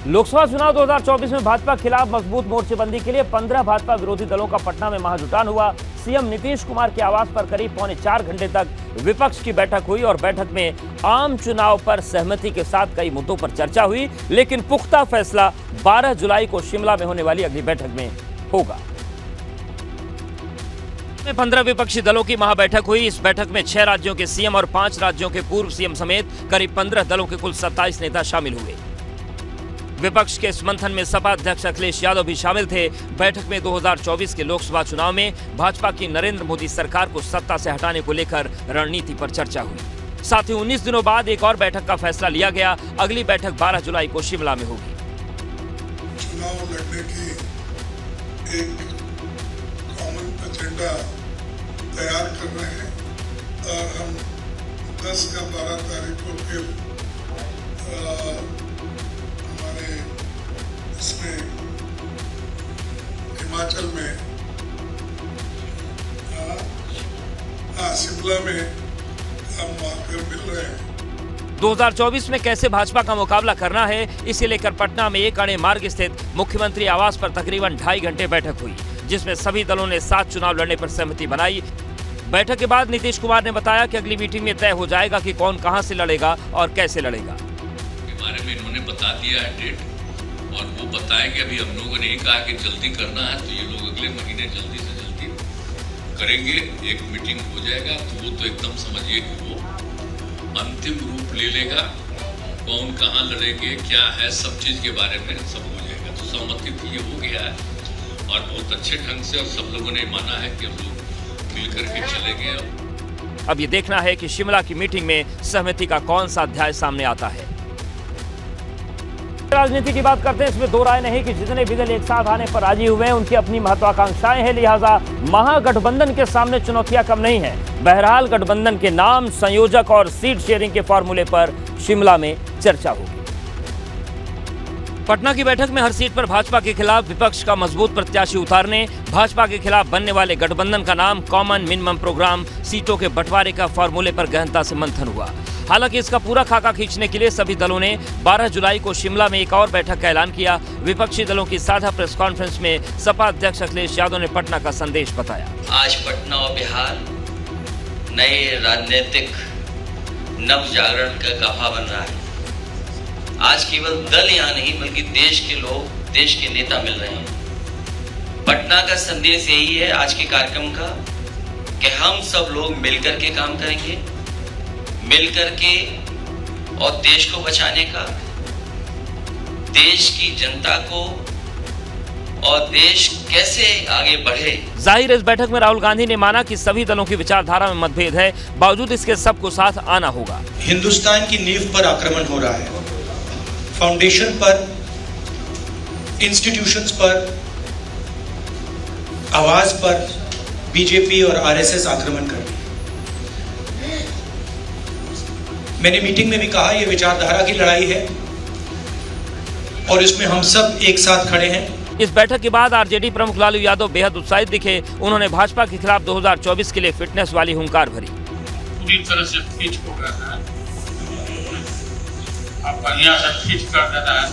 लोकसभा चुनाव 2024 में भाजपा के खिलाफ मजबूत मोर्चेबंदी के लिए 15 भाजपा विरोधी दलों का पटना में महाजुटान हुआ। सीएम नीतीश कुमार के आवास पर करीब पौने 4 घंटे तक विपक्ष की बैठक हुई और बैठक में आम चुनाव पर सहमति के साथ कई मुद्दों पर चर्चा हुई, लेकिन पुख्ता फैसला 12 जुलाई को शिमला में होने वाली अगली बैठक में होगा। 15 विपक्षी दलों की महाबैठक हुई। इस बैठक में 6 राज्यों के सीएम और 5 राज्यों के पूर्व सीएम समेत करीब 15 दलों के कुल 27 नेता शामिल हुए। विपक्ष के इस मंथन में सपा अध्यक्ष अखिलेश यादव भी शामिल थे। बैठक में 2024 के लोकसभा चुनाव में भाजपा की नरेंद्र मोदी सरकार को सत्ता से हटाने को लेकर रणनीति पर चर्चा हुई। साथ ही 19 दिनों बाद एक और बैठक का फैसला लिया गया। अगली बैठक 12 जुलाई को शिमला में होगी। चुनाव लड़ने की एक कॉमन एजेंडा तैयार कर रहे हैं और हम 10 का 12 तारीख को फिर हमारे इसमें हिमाचल में शिमला में हम आकर मिल रहे हैं। 2024 में कैसे भाजपा का मुकाबला करना है, इसे लेकर पटना में एक अणे मार्ग स्थित मुख्यमंत्री आवास पर तकरीबन 2.5 घंटे बैठक हुई, जिसमें सभी दलों ने साथ चुनाव लड़ने पर सहमति बनाई। बैठक के बाद नीतीश कुमार ने बताया कि अगली मीटिंग में तय हो जाएगा कि कौन कहां से लड़ेगा और कैसे लड़ेगा। के बारे में इन्होंने बता दिया है डेट, और वो बताया कि अभी हम लोगों ने कहा कि जल्दी करना है, तो ये लोग अगले महीने जल्दी से जल्दी करेंगे। एक मीटिंग हो जाएगा तो वो तो एकदम समझिए कि वो अंतिम रूप ले लेगा। कौन कहाँ लड़ेंगे, क्या है, सब चीज के बारे में सब हो जाएगा। तो सहमति थी, ये हो गया है और बहुत अच्छे ढंग से, और सब लोगों ने माना है कि हम लोग मिल करके चलेंगे। अब ये देखना है कि शिमला की मीटिंग में सहमति का कौन सा अध्याय सामने आता है। राजनीति की बात करते हैं, इसमें दो राय नहीं कि जितने भी दल एक साथ आने पर राजी हुए हैं उनकी अपनी महत्वाकांक्षाएं हैं, लिहाजा महागठबंधन के सामने चुनौतियां कम नहीं है। बहरहाल गठबंधन के नाम, संयोजक और सीट शेयरिंग के फॉर्मूले पर शिमला में चर्चा होगी। पटना की बैठक में हर सीट पर भाजपा के खिलाफ विपक्ष का मजबूत प्रत्याशी उतारने, भाजपा के खिलाफ बनने वाले गठबंधन का नाम, कॉमन मिनिमम प्रोग्राम, सीटों के बंटवारे का फॉर्मूले पर गहनता से मंथन हुआ। हालांकि इसका पूरा खाका खींचने के लिए सभी दलों ने 12 जुलाई को शिमला में एक और बैठक का ऐलान किया। विपक्षी दलों की साझा प्रेस कॉन्फ्रेंस में सपा अध्यक्ष अखिलेश यादव ने पटना का संदेश बताया। आज पटना और बिहार नए राजनीतिक नव जागरण का गवाह बन रहा है। आज केवल दल यहाँ नहीं बल्कि देश के लोग, देश के नेता मिल रहे हैं। पटना का संदेश यही है आज के कार्यक्रम का कि हम सब लोग मिलकर के काम करेंगे, मिलकर के, और देश को बचाने का, देश की जनता को, और देश कैसे आगे बढ़े। जाहिर इस बैठक में राहुल गांधी ने माना कि सभी दलों की विचारधारा में मतभेद है, बावजूद इसके सबको साथ आना होगा। हिंदुस्तान की नींव पर आक्रमण हो रहा है, फाउंडेशन पर, इंस्टीट्यूशंस पर, आवाज पर बीजेपी और आरएसएस आक्रमण कर रही है। मैंने मीटिंग में भी कहा यह विचारधारा की लड़ाई है और इसमें हम सब एक साथ खड़े हैं। इस बैठक के बाद आरजेडी प्रमुख लालू यादव बेहद उत्साहित दिखे। उन्होंने भाजपा के खिलाफ 2024 के लिए फिटनेस वाली हुंकार भरी। पूरी तरह से फिट हो गया है, अब बढ़िया से फिट कर देना है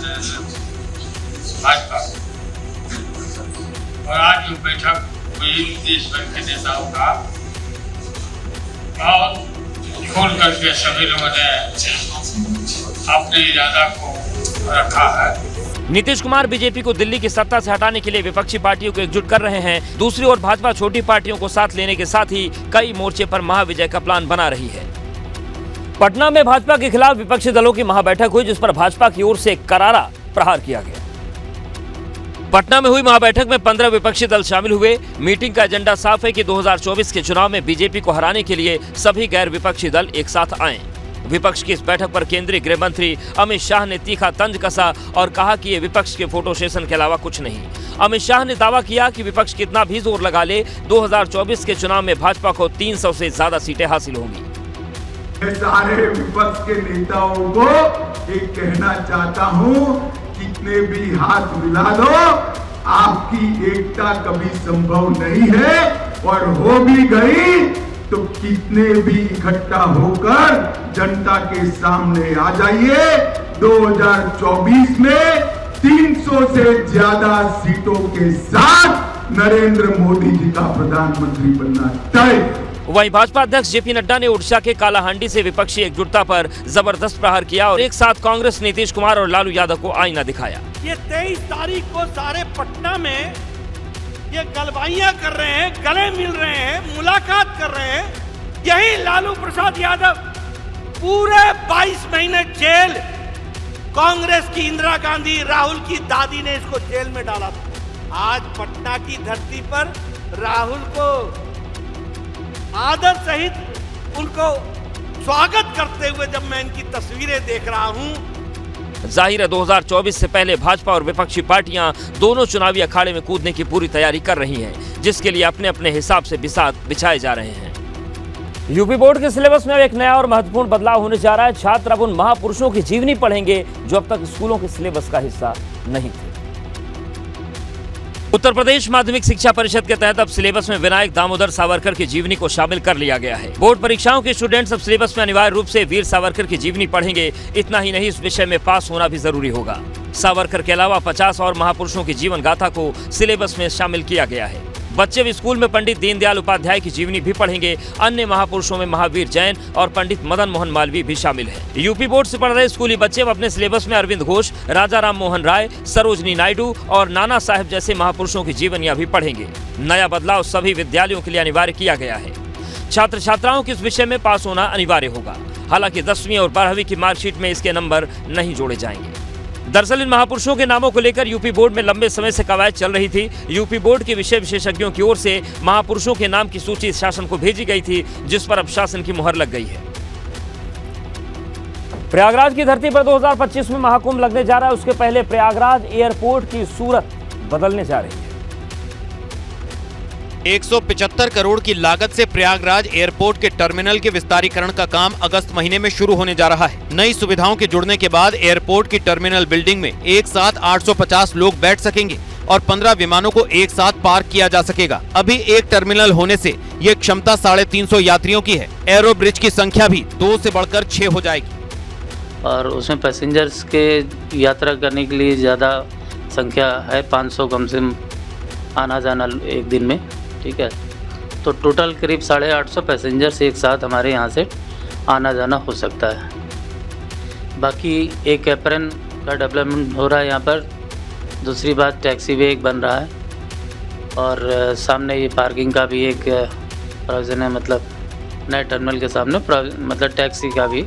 भाजपा। और आज जो बैठक हुई देश भर के नेताओं का, और खोल करके सभी लोगों ने अपने इरादा को रखा है। नीतीश कुमार बीजेपी को दिल्ली की सत्ता से हटाने के लिए विपक्षी पार्टियों को एकजुट कर रहे हैं। दूसरी ओर भाजपा छोटी पार्टियों को साथ लेने के साथ ही कई मोर्चे पर महाविजय का प्लान बना रही है। पटना में भाजपा के खिलाफ विपक्षी दलों की महाबैठक हुई, जिस पर भाजपा की ओर से करारा प्रहार किया गया। पटना में हुई महाबैठक में 15 विपक्षी दल शामिल हुए। मीटिंग का एजेंडा साफ है कि 2024 के चुनाव में बीजेपी को हराने के लिए सभी गैर विपक्षी दल एक साथ आएं। विपक्ष की इस बैठक पर केंद्रीय गृह मंत्री अमित शाह ने तीखा तंज कसा और कहा कि ये विपक्ष के फोटो सेशन के अलावा कुछ नहीं। अमित शाह ने दावा किया कि विपक्ष कितना भी जोर लगा ले, 2024 के चुनाव में भाजपा को 300 से ज्यादा सीटें हासिल होंगी। सारे विपक्ष के नेताओं को एक कहना चाहता हूँ, कितने भी हाथ मिला दो, आपकी एकता कभी संभव नहीं है, और हो भी गई तो कितने भी इकट्ठा होकर जनता के सामने आ जाइए। 2024 में 300 से ज्यादा सीटों के साथ नरेंद्र मोदी जी का प्रधानमंत्री बनना तय। वहीं भाजपा अध्यक्ष जेपी नड्डा ने ओडिशा के कालाहांडी से विपक्षी एकजुटता पर जबरदस्त प्रहार किया और एक साथ कांग्रेस, नीतीश कुमार और लालू यादव को आईना दिखाया। ये 23 तारीख को सारे पटना में ये गलबाइयां कर रहे हैं, गले मिल रहे हैं, मुलाकात कर रहे हैं। यही लालू प्रसाद यादव पूरे 22 महीने जेल, कांग्रेस की इंदिरा गांधी, राहुल की दादी ने इसको जेल में डाला था। आज पटना की धरती पर राहुल को आदर सहित उनको स्वागत करते हुए जब मैं इनकी तस्वीरें देख रहा हूं। जाहिर है 2024 से पहले भाजपा और विपक्षी पार्टियां दोनों चुनावी अखाड़े में कूदने की पूरी तैयारी कर रही हैं, जिसके लिए अपने अपने हिसाब से बिसात बिछाए जा रहे हैं। यूपी बोर्ड के सिलेबस में अब एक नया और महत्वपूर्ण बदलाव होने जा रहा है। छात्र अब उन महापुरुषों की जीवनी पढ़ेंगे जो अब तक स्कूलों के सिलेबस का हिस्सा नहीं थे। उत्तर प्रदेश माध्यमिक शिक्षा परिषद के तहत अब सिलेबस में विनायक दामोदर सावरकर की जीवनी को शामिल कर लिया गया है। बोर्ड परीक्षाओं के स्टूडेंट्स अब सिलेबस में अनिवार्य रूप से वीर सावरकर की जीवनी पढ़ेंगे। इतना ही नहीं, इस विषय में पास होना भी जरूरी होगा। सावरकर के अलावा 50 और महापुरुषों की जीवन गाथा को सिलेबस में शामिल किया गया है। बच्चे भी स्कूल में पंडित दीनदयाल उपाध्याय की जीवनी भी पढ़ेंगे। अन्य महापुरुषों में महावीर जैन और पंडित मदन मोहन मालवीय भी शामिल है। यूपी बोर्ड से पढ़ रहे स्कूली बच्चे अपने सिलेबस में अरविंद घोष, राजा राम मोहन राय, सरोजनी नायडू और नाना साहेब जैसे महापुरुषों की जीवनियां भी पढ़ेंगे। नया बदलाव सभी विद्यालयों के लिए अनिवार्य किया गया है। छात्र छात्राओं को इस विषय में पास होना अनिवार्य होगा। हालांकि 10वीं और 12वीं की मार्कशीट में इसके नंबर नहीं जोड़े जाएंगे। दरअसल इन महापुरुषों के नामों को लेकर यूपी बोर्ड में लंबे समय से कवायद चल रही थी। यूपी बोर्ड के विषय विशेषज्ञों की ओर से महापुरुषों के नाम की सूची शासन को भेजी गई थी, जिस पर अब शासन की मुहर लग गई है। प्रयागराज की धरती पर 2025 में महाकुंभ लगने जा रहा है। उसके पहले प्रयागराज एयरपोर्ट की सूरत बदलने जा रही है। 175 करोड़ की लागत से प्रयागराज एयरपोर्ट के टर्मिनल के विस्तारीकरण का काम अगस्त महीने में शुरू होने जा रहा है। नई सुविधाओं के जुड़ने के बाद एयरपोर्ट की टर्मिनल बिल्डिंग में एक साथ 850 लोग बैठ सकेंगे और 15 विमानों को एक साथ पार्क किया जा सकेगा। अभी एक टर्मिनल होने से ये क्षमता 350 यात्रियों की है। एरो ब्रिज की संख्या भी 2 से बढ़कर 6 हो जाएगी और उसमें पैसेंजर्स के यात्रा करने के लिए ज़्यादा संख्या है, 500 कम से कम आना जाना एक दिन में। ठीक है, तो टोटल करीब 850 पैसेंजर्स एक साथ हमारे यहाँ से आना जाना हो सकता है। बाकी एक एप्रन का डेवलपमेंट हो रहा है यहाँ पर। दूसरी बात, टैक्सी वे एक बन रहा है और सामने ये पार्किंग का भी एक प्रोविजन है, मतलब नए टर्मिनल के सामने मतलब टैक्सी का भी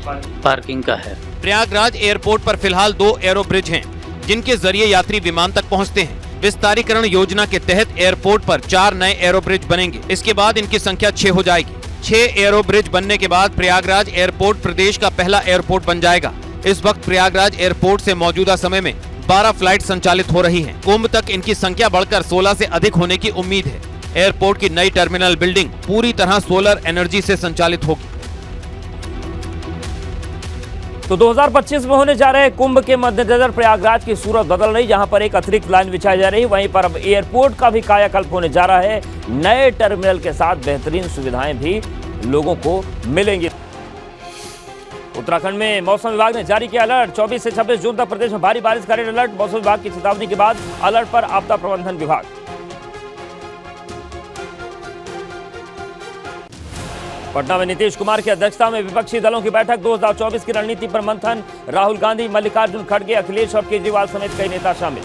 पार्किंग का है। प्रयागराज एयरपोर्ट पर फिलहाल 2 एरो ब्रिज हैं, जिनके जरिए यात्री विमान तक पहुँचते हैं। विस्तारीकरण योजना के तहत एयरपोर्ट पर 4 नए एरो ब्रिज बनेंगे। इसके बाद इनकी संख्या 6 हो जाएगी। 6 एरो ब्रिज बनने के बाद प्रयागराज एयरपोर्ट प्रदेश का पहला एयरपोर्ट बन जाएगा। इस वक्त प्रयागराज एयरपोर्ट से मौजूदा समय में 12 फ्लाइट संचालित हो रही हैं। कुंभ तक इनकी संख्या बढ़कर 16 से अधिक होने की उम्मीद है। एयरपोर्ट की नई टर्मिनल बिल्डिंग पूरी तरह सोलर एनर्जी से संचालित होगी। तो 2025 में होने जा रहे कुंभ के मद्देनजर प्रयागराज की सूरत बदल रही, जहां पर एक अतिरिक्त लाइन बिछाई जा रही, वहीं पर अब एयरपोर्ट का भी कायाकल्प होने जा रहा है। नए टर्मिनल के साथ बेहतरीन सुविधाएं भी लोगों को मिलेंगी। उत्तराखंड में मौसम विभाग ने जारी किया अलर्ट। 24 से 26 जून तक प्रदेश में भारी बारिश का रेड अलर्ट। मौसम विभाग की चेतावनी के बाद अलर्ट पर आपदा प्रबंधन विभाग। पटना में नीतीश कुमार की अध्यक्षता में विपक्षी दलों की बैठक। 2024 की रणनीति पर मंथन। राहुल गांधी, मल्लिकार्जुन खड़गे, अखिलेश और केजरीवाल समेत कई नेता शामिल।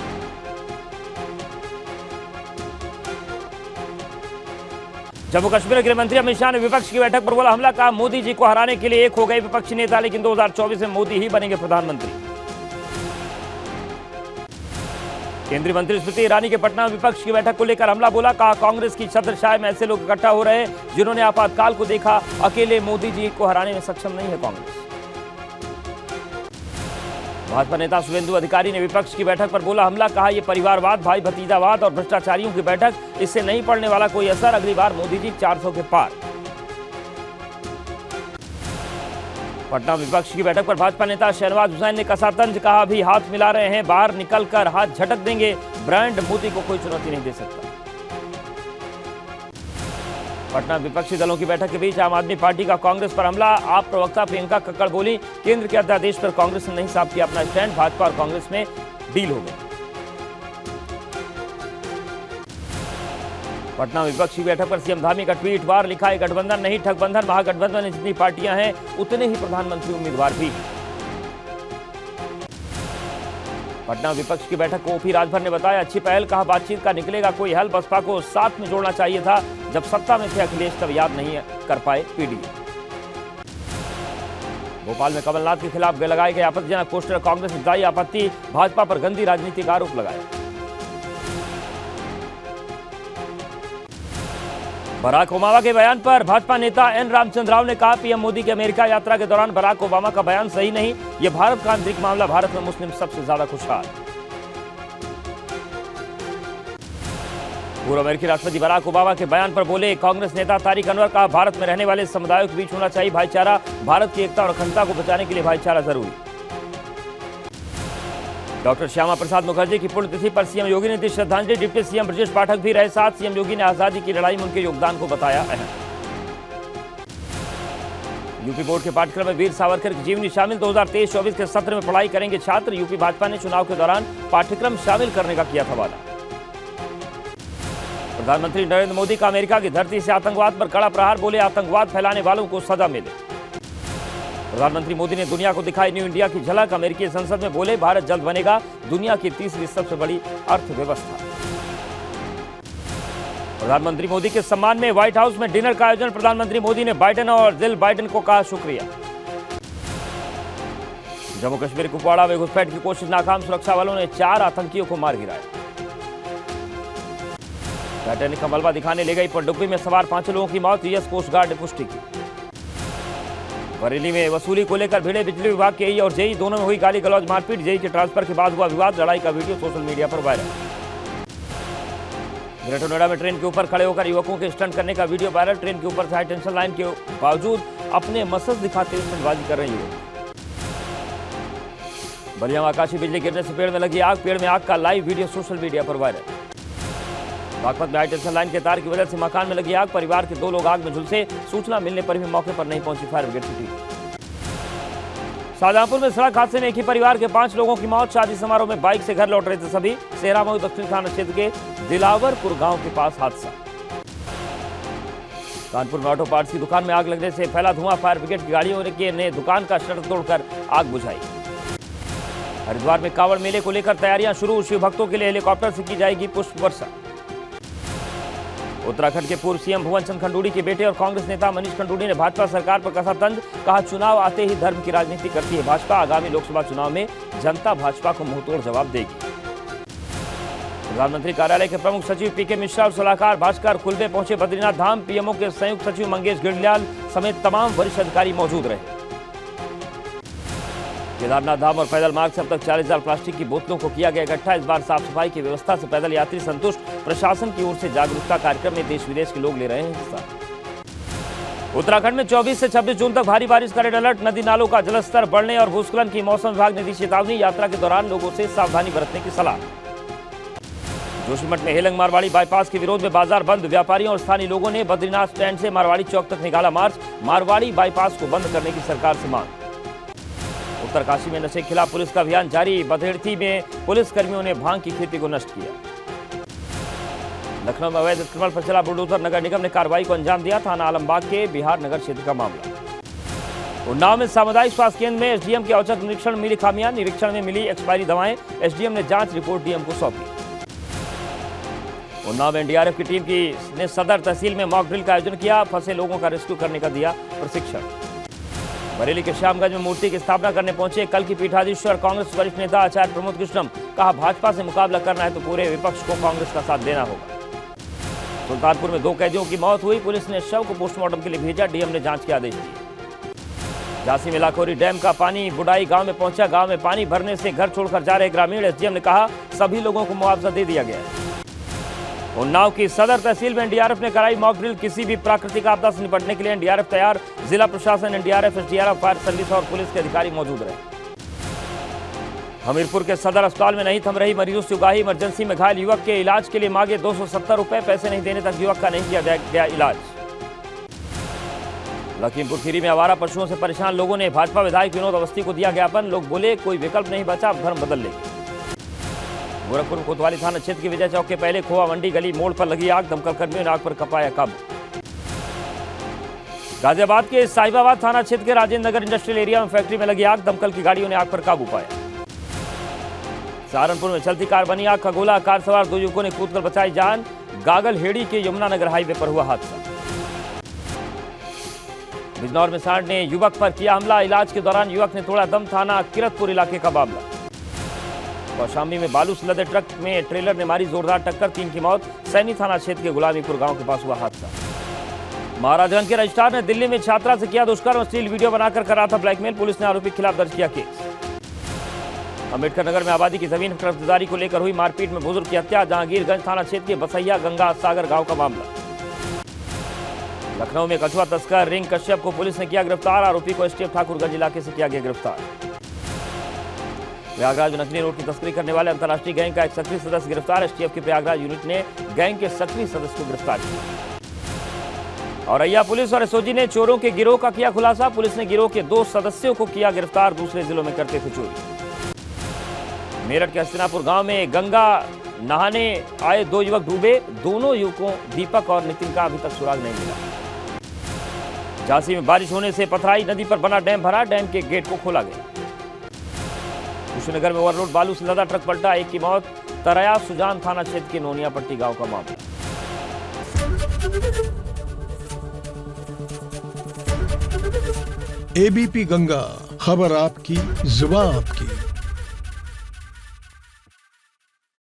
जम्मू कश्मीर गृह मंत्री अमित शाह ने विपक्ष की बैठक पर बोला हमला, कहा मोदी जी को हराने के लिए एक हो गए विपक्षी नेता, लेकिन 2024 में मोदी ही बनेंगे प्रधानमंत्री। केंद्रीय मंत्री स्मृति ईरानी के पटना में विपक्ष की बैठक को लेकर हमला, बोला, कहा कांग्रेस की छत्रछाया में ऐसे लोग इकट्ठा हो रहे हैं जिन्होंने आपातकाल को देखा, अकेले मोदी जी को हराने में सक्षम नहीं है कांग्रेस। भाजपा नेता शुभेंदु अधिकारी ने विपक्ष की बैठक पर बोला हमला, कहा यह परिवारवाद, भाई भतीजावाद और भ्रष्टाचारियों की बैठक, इससे नहीं पड़ने वाला कोई असर, अगली बार मोदी जी 400 के पार। पटना विपक्ष की बैठक पर भाजपा नेता शहनवाज हुसैन ने कसा तंज, कहा अभी हाथ मिला रहे हैं, बाहर निकलकर हाथ झटक देंगे, ब्रांड मोदी को कोई चुनौती नहीं दे सकता। पटना विपक्षी दलों की बैठक के बीच आम आदमी पार्टी का कांग्रेस पर हमला। आप प्रवक्ता प्रियंका कक्कड़ बोली, केंद्र के अध्यादेश पर कांग्रेस ने नहीं साफ किया अपना स्टैंड, भाजपा और कांग्रेस में डील हो गई। पटना में विपक्षी बैठक पर सीएम धामी का ट्वीट वार लिखा है गठबंधन नहीं ठगबंधन, महागठबंधन में जितनी पार्टियां हैं उतने ही प्रधानमंत्री उम्मीदवार भी। पटना विपक्ष की बैठक को ओपी राजभर ने बताया अच्छी पहल, कहा बातचीत का निकलेगा कोई हल, बसपा को साथ में जोड़ना चाहिए था, जब सत्ता में थे अखिलेश तब याद नहीं कर पाए पीडीए। भोपाल में कमलनाथ के खिलाफ लगाए गए आपत्तिजनक पोस्टर, कांग्रेस ने जताई आपत्ति, भाजपा पर गंदी राजनीति का आरोप लगाया। बराक ओबामा के बयान पर भाजपा नेता एन रामचंद्र राव ने कहा पीएम मोदी की अमेरिका यात्रा के दौरान बराक ओबामा का बयान सही नहीं, यह भारत का आंतरिक मामला, भारत में मुस्लिम सबसे ज्यादा खुशहाल। पूर्व अमेरिकी राष्ट्रपति बराक ओबामा के बयान पर बोले कांग्रेस नेता तारिक अनवर, कहा भारत में रहने वाले समुदायों के बीच होना चाहिए भाईचारा, भारत की एकता और अखंडता को बचाने के लिए भाईचारा जरूरी। डॉक्टर श्यामा प्रसाद मुखर्जी की पुण्यतिथि पर सीएम योगी ने दी श्रद्धांजलि, डिप्टी सीएम ब्रजेश पाठक भी रहे साथ, सीएम योगी ने आजादी की लड़ाई में उनके योगदान को बताया अहम। यूपी बोर्ड के पाठ्यक्रम में वीर सावरकर की जीवनी शामिल, 2023-24 के सत्र में पढ़ाई करेंगे छात्र, यूपी भाजपा ने चुनाव के दौरान पाठ्यक्रम शामिल करने का किया था वादा। प्रधानमंत्री नरेंद्र मोदी का अमेरिका की धरती से आतंकवाद पर कड़ा प्रहार, बोले आतंकवाद फैलाने वालों को सजा मिले। प्रधानमंत्री मोदी ने दुनिया को दिखाई न्यू इंडिया की झलक, अमेरिकी संसद में बोले भारत जल्द बनेगा दुनिया की तीसरी सबसे बड़ी अर्थव्यवस्था। प्रधानमंत्री मोदी के सम्मान में व्हाइट हाउस में डिनर का आयोजन, प्रधानमंत्री मोदी ने बाइडेन और जिल बाइडेन को कहा शुक्रिया। जम्मू कश्मीर कुपवाड़ा में घुसपैठ की कोशिश नाकाम, सुरक्षा वालों ने 4 आतंकियों को मार गिराया। टाइटैनिक का मलबा दिखाने ले गई पनडुब्बी में सवार 5 लोगों की मौत, यूएस कोस्ट गार्ड ने पुष्टि की। बरेली में वसूली को लेकर भिड़े बिजली विभाग के और जेई, दोनों में हुई गाली गलौज मारपीट, जेई के ट्रांसफर के बाद हुआ विवाद, लड़ाई का वीडियो सोशल मीडिया पर वायरल। ग्रेटर नोएडा में ट्रेन के ऊपर खड़े होकर युवकों के स्टंट करने का वीडियो वायरल, ट्रेन के ऊपर से हाई टेंशन लाइन के बावजूद अपने मसल्स दिखाते हुए स्टंटबाजी कर रहे युवक। बलिया में आकाशीय बिजली गिरने से पेड़ में लगी आग, पेड़ में आग का लाइव वीडियो सोशल मीडिया पर वायरल। बागपत में हाई टेंशन लाइन के तार की वजह से मकान में लगी आग, परिवार के 2 लोग आग में झुलसे, सूचना मिलने पर भी मौके पर नहीं पहुंची फायर ब्रिगेड की टीम। शाहजहांपुर में सड़क हादसे में एक ही परिवार के 5 लोगों की मौत, शादी समारोह में बाइक से घर लौट रहे थे सभी, सेरामऊ दक्षिण थाना क्षेत्र के दिलावरपुर गांव के पास हादसा। कानपुर में ऑटो पार्ट्स की दुकान में आग लगने से फैला धुआं, फायर ब्रिगेड की गाड़ियों ने दुकान का शटर तोड़कर आग बुझाई। हरिद्वार में कांवड़ मेले को लेकर तैयारियां शुरू, शिव भक्तों के लिए हेलीकॉप्टर से की जाएगी पुष्प वर्षा। उत्तराखंड के पूर्व सीएम भुवन चंद खंडूड़ी के बेटे और कांग्रेस नेता मनीष खंडूड़ी ने भाजपा सरकार पर कसा तंज, कहा चुनाव आते ही धर्म की राजनीति करती है भाजपा, आगामी लोकसभा चुनाव में जनता भाजपा को मुंहतोड़ जवाब देगी। प्रधानमंत्री कार्यालय के प्रमुख सचिव पीके मिश्रा और सलाहकार भास्कर खुलबे पहुंचे बद्रीनाथ धाम, पीएमओ के संयुक्त सचिव मंगेश गिरलियाल समेत तमाम वरिष्ठ अधिकारी मौजूद रहे। केदारनाथ धाम और पैदल मार्ग से अब तक 40,000 प्लास्टिक की बोतलों को किया गया इकट्ठा, इस बार साफ सफाई की व्यवस्था से पैदल यात्री संतुष्ट, प्रशासन की ओर से जागरूकता कार्यक्रम में देश विदेश के लोग ले रहे हैं हिस्सा। उत्तराखंड में 24 से 26 जून तक भारी बारिश का रेड अलर्ट, नदी नालों का जलस्तर बढ़ने और भूस्खलन की मौसम विभाग ने दी चेतावनी, यात्रा के दौरान लोगों से सावधानी बरतने की सलाह। जोशीमठ में हेलंग मारवाड़ी बाईपास के विरोध में बाजार बंद, व्यापारियों और स्थानीय लोगों ने बद्रीनाथ स्टैंड से मारवाड़ी चौक तक निकाला मार्च, मारवाड़ी बाईपास को बंद करने की सरकार से मांग। उत्तरकाशी में नशे के खिलाफ पुलिस का अभियान जारी, बधेड़ती में पुलिस कर्मियों ने भांग की खेती को नष्ट किया। लखनऊ में अवैध उत्खनन पर चला बुलडोजर, नगर निगम ने कार्रवाई को अंजाम दिया, थाना आलमबाग के बिहार नगर क्षेत्र का मामला। उन्नाव में सामुदायिक स्वास्थ्य केंद्र में एसडीएम के औचक निरीक्षण मिली खामियां, निरीक्षण में मिली एक्सपायरी दवाएं, एसडीएम ने जांच रिपोर्ट डीएम को सौंपी। उन्नाव में एनडीआरएफ की टीम ने सदर तहसील में मॉक ड्रिल का आयोजन किया, फंसे लोगों का रेस्क्यू करने का दिया प्रशिक्षण। बरेली के श्यामगंज में मूर्ति की स्थापना करने पहुंचे कल की पीठाधीश्वर कांग्रेस वरिष्ठ नेता आचार्य प्रमोद कृष्णम, कहा भाजपा से मुकाबला करना है तो पूरे विपक्ष को कांग्रेस का साथ देना होगा। सुल्तानपुर में 2 कैदियों की मौत हुई, पुलिस ने शव को पोस्टमार्टम के लिए भेजा, डीएम ने जांच के आदेश दिए। झांसी में लाखोरी डैम का पानी बुडाई गांव में पहुंचा, गांव में पानी भरने से घर छोड़कर जा रहे ग्रामीण, एसडीएम ने कहा सभी लोगों को मुआवजा दे दिया गया है। उन्नाव की सदर तहसील में एनडीआरएफ ने कराई मॉक ड्रिल, किसी भी प्राकृतिक आपदा से निपटने के लिए एनडीआरएफ तैयार, जिला प्रशासन, एनडीआरएफ, एसडीआरएफ, फायर सर्विस और पुलिस के अधिकारी मौजूद रहे। हमीरपुर के सदर अस्पताल में नहीं थम रही मरीजों से उगाही, इमरजेंसी में घायल युवक के इलाज के लिए मांगे 270 रुपए, पैसे नहीं देने तक युवक का नहीं किया गया इलाज। लखीमपुर खीरी में आवारा पशुओं से परेशान लोगों ने भाजपा विधायक विनोद अवस्थी को दिया ज्ञापन, लोग बोले कोई विकल्प नहीं बचा, अब धर्म बदल लेंगे। गोरखपुर में कोतवाली थाना क्षेत्र की विजय चौक के पहले खोआ मंडी गली मोड़ पर लगी आग, दमकल कर्मियों ने आग पर कपाया काबू। गाजियाबाद के साहिबाबाद थाना क्षेत्र के राजेंद्र नगर इंडस्ट्रियल एरिया में फैक्ट्री में लगी आग, दमकल की गाड़ियों ने आग पर काबू पाया। सहारनपुर में चलती कार बनी आग, खगोला कार सवार 2 युवकों ने कूदकर बचाई जान, गागलहेड़ी के यमुनानगर हाईवे पर हुआ हादसा। बिजनौर में सांड ने युवक पर किया हमला, इलाज के दौरान युवक ने तोड़ा दम, थाना किरतपुर इलाके का मामला। कौशाम्बी में बालू से लदे ट्रक में ट्रेलर ने मारी जोरदार टक्कर, 3 की मौत, सैनी थाना क्षेत्र के गुलामीपुर गांव के पास हुआ हादसा। महाराजगंज के रजिस्ट्रार ने दिल्ली में छात्रा से किया दुष्कर्म, अश्लील वीडियो बनाकर करा था ब्लैकमेल, पुलिस ने आरोपी के खिलाफ दर्ज किया केस। अम्बेडकर नगर में आबादी की जमीन कब्जादारी को लेकर हुई मारपीट में बुजुर्ग की हत्या, जहांगीरगंज थाना क्षेत्र के बसैया गंगा सागर गांव का मामला। लखनऊ में कछुआ तस्कर रिंग कश्यप को पुलिस ने किया गिरफ्तार, आरोपी को एसटीएफ ठाकुरगंज इलाके से किया गया गिरफ्तार। प्रयागराज में नकली नोट की तस्करी करने वाले अंतर्राष्ट्रीय गैंग का एक सक्रिय सदस्य गिरफ्तार, एसटीएफ की प्रयागराज यूनिट ने गैंग के सक्रिय सदस्य को गिरफ्तार किया। और अय्या पुलिस और एसओजी ने चोरों के गिरोह का किया खुलासा, पुलिस ने गिरोह के 2 सदस्यों को किया गिरफ्तार, दूसरे जिलों में करते थे चोरी। मेरठ के हस्तिनापुर गांव में गंगा नहाने आए 2 युवक डूबे, दोनों युवकों दीपक और नितिन का अभी तक सुराग नहीं मिला। झांसी में बारिश होने से पथराई नदी पर बना डैम भरा, डैम के गेट को खोला गया। कुशीनगर में ओवरलोड बालू से लदा ट्रक पलटा, 1 की मौत, तरया सुजान थाना क्षेत्र के नोनियापट्टी गांव का मामला। एबीपी गंगा, खबर आपकी, जुबान आपकी।